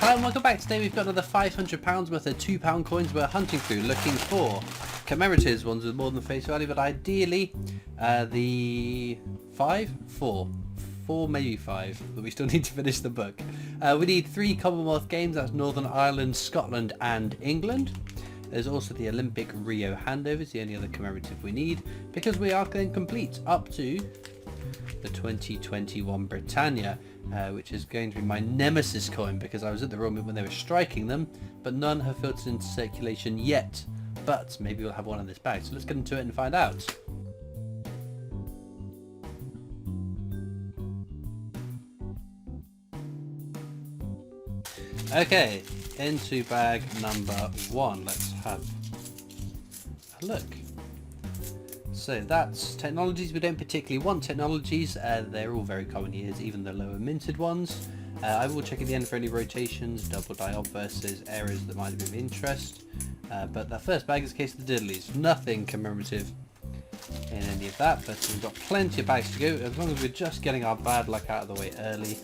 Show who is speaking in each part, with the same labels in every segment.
Speaker 1: Hello and welcome back. Today we've got another £500 worth of £2 coins we're hunting through, looking for commemorative ones with more than face value, but ideally the four, maybe five, but we still need to finish the book. We need 3 Commonwealth Games, that's Northern Ireland, Scotland and England. There's also the Olympic Rio handovers, the only other commemorative we need, because we are going complete up to the 2021 Britannia, which is going to be my nemesis coin because I was at the wrong moment when they were striking them, but none have filtered into circulation yet. But maybe we'll have one in this bag, so let's get into it and find out. Okay, into bag number 1. Let's have a look. So that's technologies. We don't particularly want technologies. They're all very common years, even the lower minted ones. I will check at the end for any rotations, double die-off versus errors that might be of interest. But the first bag is a case of the diddlies. Nothing commemorative in any of that, but we've got plenty of bags to go. As long as we're just getting our bad luck out of the way early,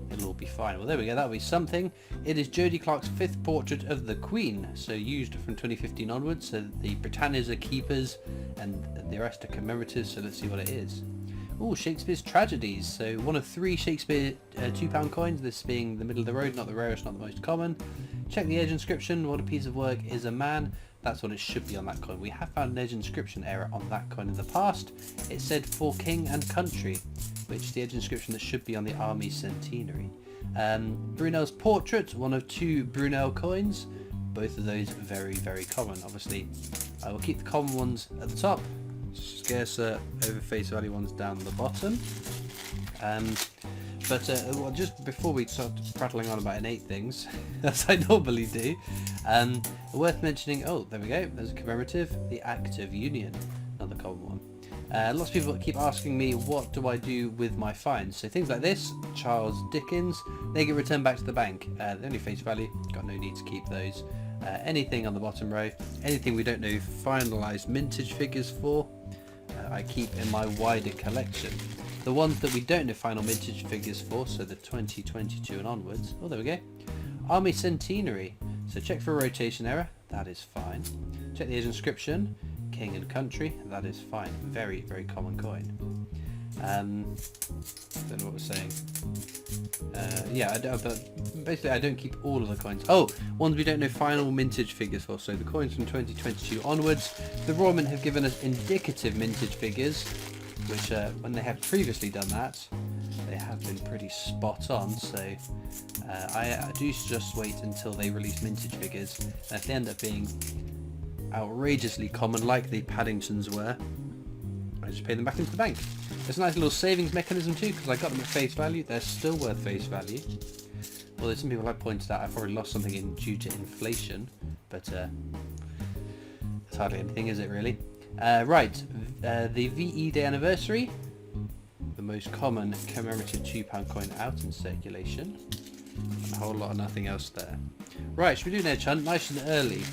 Speaker 1: it'll all be fine. Well, there we go, that'll be something. It is Jodie Clark's 5th portrait of the Queen, so used from 2015 onwards. So the Britannias are keepers and the rest are commemoratives, so let's see what it is. Oh, Shakespeare's Tragedies. So one of 3 Shakespeare £2 coins, this being the middle of the road, not the rarest, not the most common. Check the edge inscription. What a piece of work is a man. That's what it should be on that coin. We have found an edge inscription error on that coin in the past. It said for king and country, which is the edge inscription that should be on the army centenary. Brunel's portrait, one of 2 Brunel coins. Both of those very, very common. Obviously, I will keep the common ones at the top, scarcer over face value ones down the bottom. Well, just before we start prattling on about innate things, as I normally do, worth mentioning, oh, there we go, there's a commemorative, the Act of Union, another common one. Lots of people keep asking me, what do I do with my finds? So things like this, Charles Dickens, they get returned back to the bank. The only face value, got no need to keep those. Anything on the bottom row, anything we don't know finalised mintage figures for, I keep in my wider collection. The ones that we don't know final mintage figures for, so the 2022 and onwards, oh there we go, Army Centenary, so check for a rotation error, that is fine. Check the edge inscription, king and country, that is fine. Very, very common coin. Don't know what we're saying. But basically I don't keep all of the coins. Oh, ones we don't know final mintage figures for, so the coins from 2022 onwards. The Royal Mint have given us indicative mintage figures, which when they have previously done that, they have been pretty spot on, so I do just wait until they release mintage figures, and if they end up being outrageously common like the Paddingtons were, I just pay them back into the bank. There's a nice little savings mechanism too, because I got them at face value. They're still worth face value, although some people have pointed out I've probably lost something due to inflation, but it's hardly anything, is it really? Right, the VE Day anniversary, the most common commemorative £2 coin out in circulation, and a whole lot of nothing else there. Right, should we do an edge hunt nice and early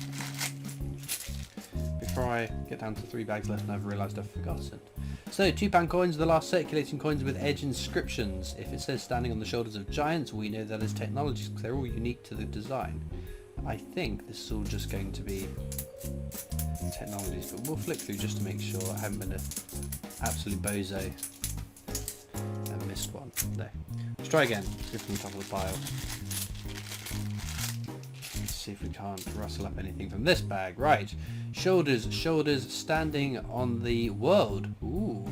Speaker 1: before I get down to 3 bags left and I've realised I've forgotten. So £2 coins are the last circulating coins with edge inscriptions. If it says standing on the shoulders of giants, we know that is technologies because they're all unique to the design. I think this is all just going to be technologies, but we'll flick through just to make sure I haven't been an absolute bozo and missed one. No. Let's try again. Let's go from the top of the pile. Let's see if we can't rustle up anything from this bag. Right. Shoulders, standing on the world. Ooh.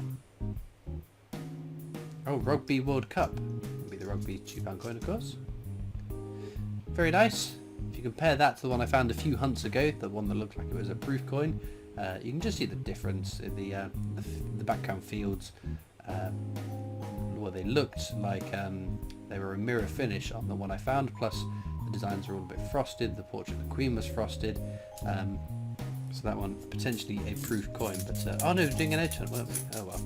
Speaker 1: Oh, Rugby World Cup. That'll be the Rugby £2 coin, of course. Very nice. If you compare that to the one I found a few hunts ago, the one that looked like it was a proof coin, you can just see the difference in the background fields. Well, they looked like they were a mirror finish on the one I found, plus the designs are all a bit frosted. The portrait of the Queen was frosted. So that one, potentially a proof coin, but oh no, doing an edge hunt, weren't we? Oh well.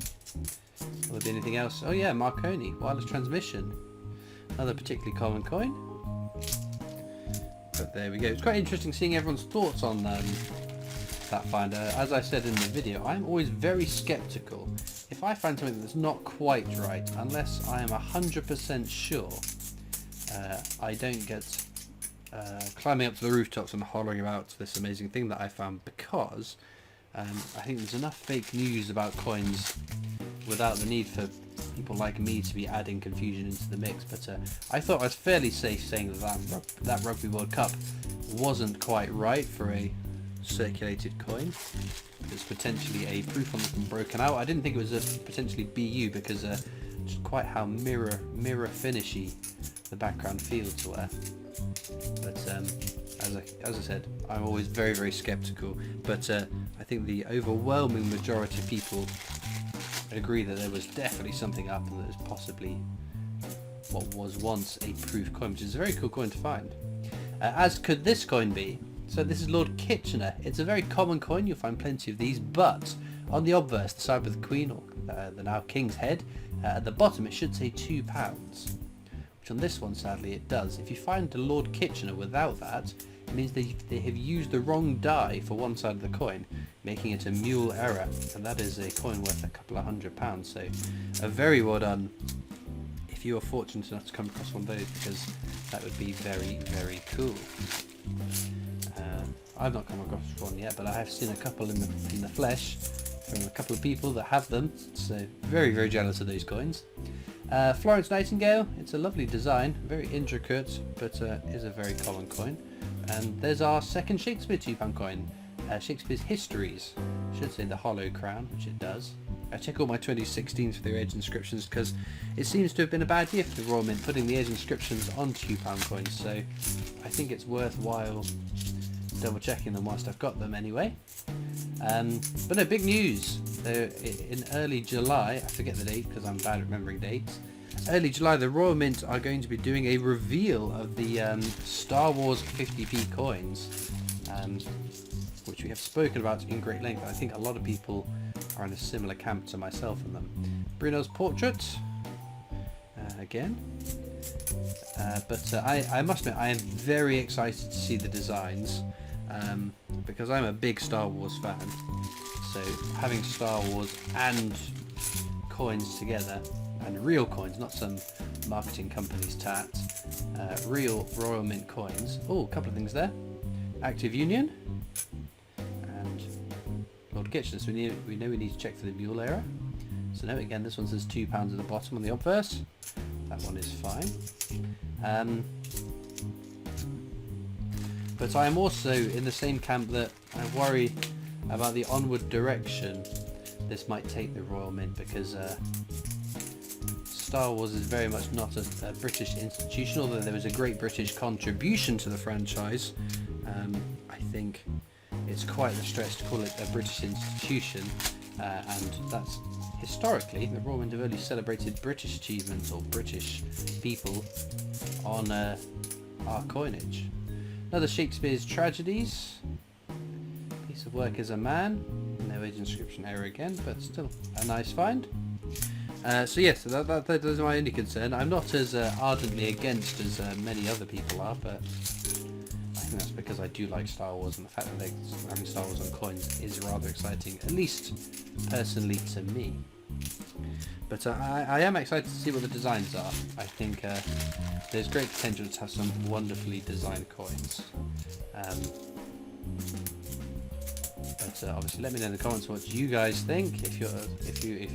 Speaker 1: Will there be anything else? Oh yeah, Marconi, wireless transmission. Another particularly common coin. But there we go. It's quite interesting seeing everyone's thoughts on that find. As I said in the video, I'm always very skeptical. If I find something that's not quite right, unless I am 100% sure, I don't get climbing up to the rooftops and hollering about this amazing thing that I found, because I think there's enough fake news about coins without the need for people like me to be adding confusion into the mix. But I thought I was fairly safe saying that Rugby World Cup wasn't quite right for a circulated coin. It's potentially a proof on them broken out. I didn't think it was a potentially BU because just quite how mirror finishy the background fields were. But as I said, I'm always very, very skeptical. But I think the overwhelming majority of people agree that there was definitely something up, and that was possibly what was once a proof coin, which is a very cool coin to find. As could this coin be. So this is Lord Kitchener. It's a very common coin. You'll find plenty of these, but on the obverse, the side with the Queen, or the now King's head, at the bottom it should say £2, which on this one sadly it does. If you find the Lord Kitchener without that, it means they have used the wrong die for one side of the coin, making it a mule error, and that is a coin worth a couple of £100. So a very well done if you are fortunate enough to come across one of those, because that would be very, very cool. I've not come across one yet, but I have seen a couple in the flesh from a couple of people that have them, so very, very jealous of those coins. Florence Nightingale, it's a lovely design, very intricate, but is a very common coin. And there's our second Shakespeare £2 coin, Shakespeare's Histories. Should say the Hollow Crown, which it does. I check all my 2016s for their age inscriptions, because it seems to have been a bad year for the Royal Mint putting the age inscriptions on £2 coins, so I think it's worthwhile double checking them whilst I've got them anyway. But no, big news. In early July, I forget the date because I'm bad at remembering dates. Early July, the Royal Mint are going to be doing a reveal of the Star Wars 50p coins, which we have spoken about in great length. I think a lot of people are in a similar camp to myself in them. Bruno's portrait, again. But I must admit, I am very excited to see the designs, because I'm a big Star Wars fan. So having Star Wars and coins together, and real coins, not some marketing company's tat, real Royal Mint coins. Oh, a couple of things there. Active Union and Lord Kitchener. So we know we need to check for the mule error. So no, again, this one says £2 at the bottom on the obverse. That one is fine. But I am also in the same camp that I worry about the onward direction this might take the Royal Mint, because Star Wars is very much not a British institution, although there was a great British contribution to the franchise. I think it's quite a stretch to call it a British institution, and that's historically the Royal Mint have only celebrated British achievements or British people on our coinage. Another Shakespeare's Tragedies. Piece of work as a man. No age inscription error again, but still a nice find. So yes, that is my only concern. I'm not as ardently against as many other people are, but I think that's because I do like Star Wars, and the fact that they're having Star Wars on coins is rather exciting, at least personally to me. But I am excited to see what the designs are. I think there's great potential to have some wonderfully designed coins. But obviously, let me know in the comments what you guys think, if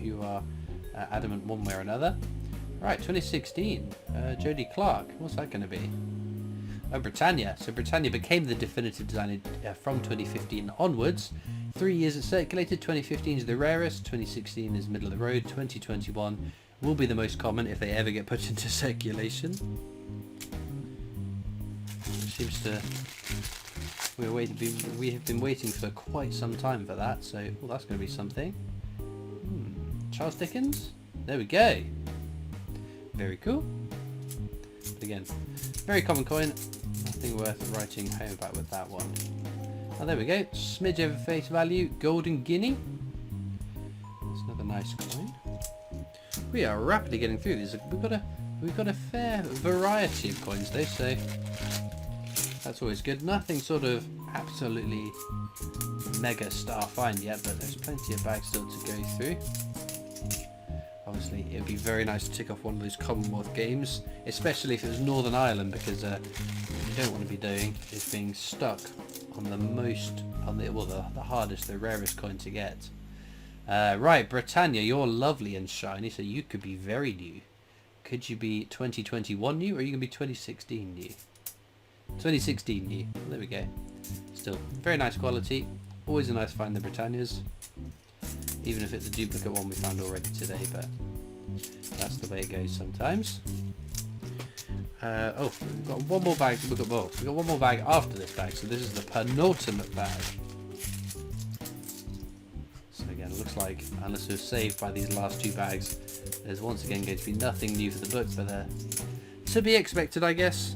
Speaker 1: you are adamant one way or another. Right, 2016, Jodie Clark. What's that going to be? Oh, Britannia. So Britannia became the definitive design from 2015 onwards. 3 years it circulated. 2015 is the rarest. 2016 is middle of the road. 2021 will be the most common if they ever get put into circulation. It seems to. We have been waiting for quite some time for that. So well, that's going to be something. Charles Dickens. There we go. Very cool. But again, very common coin. Nothing worth writing home about with that one. Oh, there we go. Smidge over face value. Golden Guinea. That's another nice coin. We are rapidly getting through these. We've got a fair variety of coins though, so that's always good. Nothing sort of absolutely mega star find yet, but there's plenty of bags still to go through. honestly, it would be very nice to tick off one of those Commonwealth games, especially if it was Northern Ireland, because what you don't want to be doing is being stuck on the hardest, the rarest coin to get. Right, Britannia, you're lovely and shiny, so you could be very new. Could you be 2021 new, or are you going to be 2016 new? 2016 new. There we go. Still, very nice quality. Always a nice find, the Britannias. Even if it's a duplicate one we found already today, but that's the way it goes sometimes. Oh, we've got one more bag to look at. Well, we've got one more bag after this bag, so this is the penultimate bag. So again, it looks like, unless we're saved by these last two bags, there's once again going to be nothing new for the books, but they're to be expected, I guess,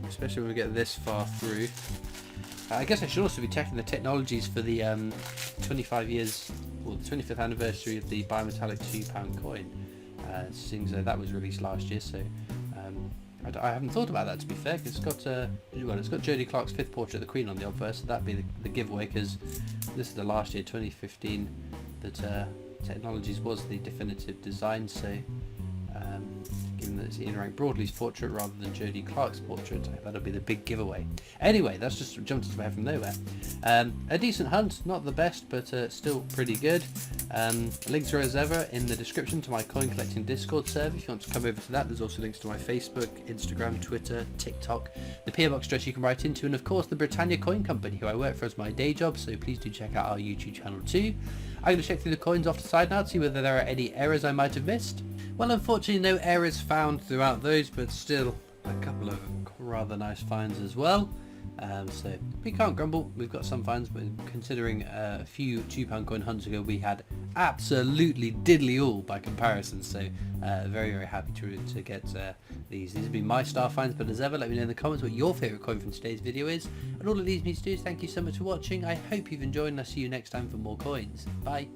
Speaker 1: especially when we get this far through. I guess I should also be checking the technologies for the 25 years, or the 25th anniversary of the bimetallic £2 coin, seeing as that was released last year, so I haven't thought about that, to be fair, because it's got Jodie Clark's 5th portrait of the Queen on the obverse, so that'd be the giveaway, because this is the last year, 2015, that Technologies was the definitive design, so given that it's Ian Rank Broadley's portrait rather than Jodie Clark's portrait, that'll be the big giveaway. Anyway, that's just jumped into my head from nowhere. A decent hunt, not the best, but still pretty good. Links are as ever in the description to my coin collecting Discord server if you want to come over to that. There's also links to my Facebook, Instagram, Twitter, TikTok, the PO Box address you can write into, and of course the Britannia Coin Company, who I work for as my day job, so please do check out our YouTube channel too. I'm going to check through the coins off the side now to see whether there are any errors I might have missed. Well, unfortunately no errors found throughout those, but still a couple of rather nice finds as well. So we can't grumble, we've got some finds, but considering a few £2 coin hunts ago we had absolutely diddly all by comparison, so very, very happy to get these. These have been my star finds, but as ever, let me know in the comments what your favourite coin from today's video is, and all it leaves me to do is thank you so much for watching. I hope you've enjoyed, and I'll see you next time for more coins. Bye!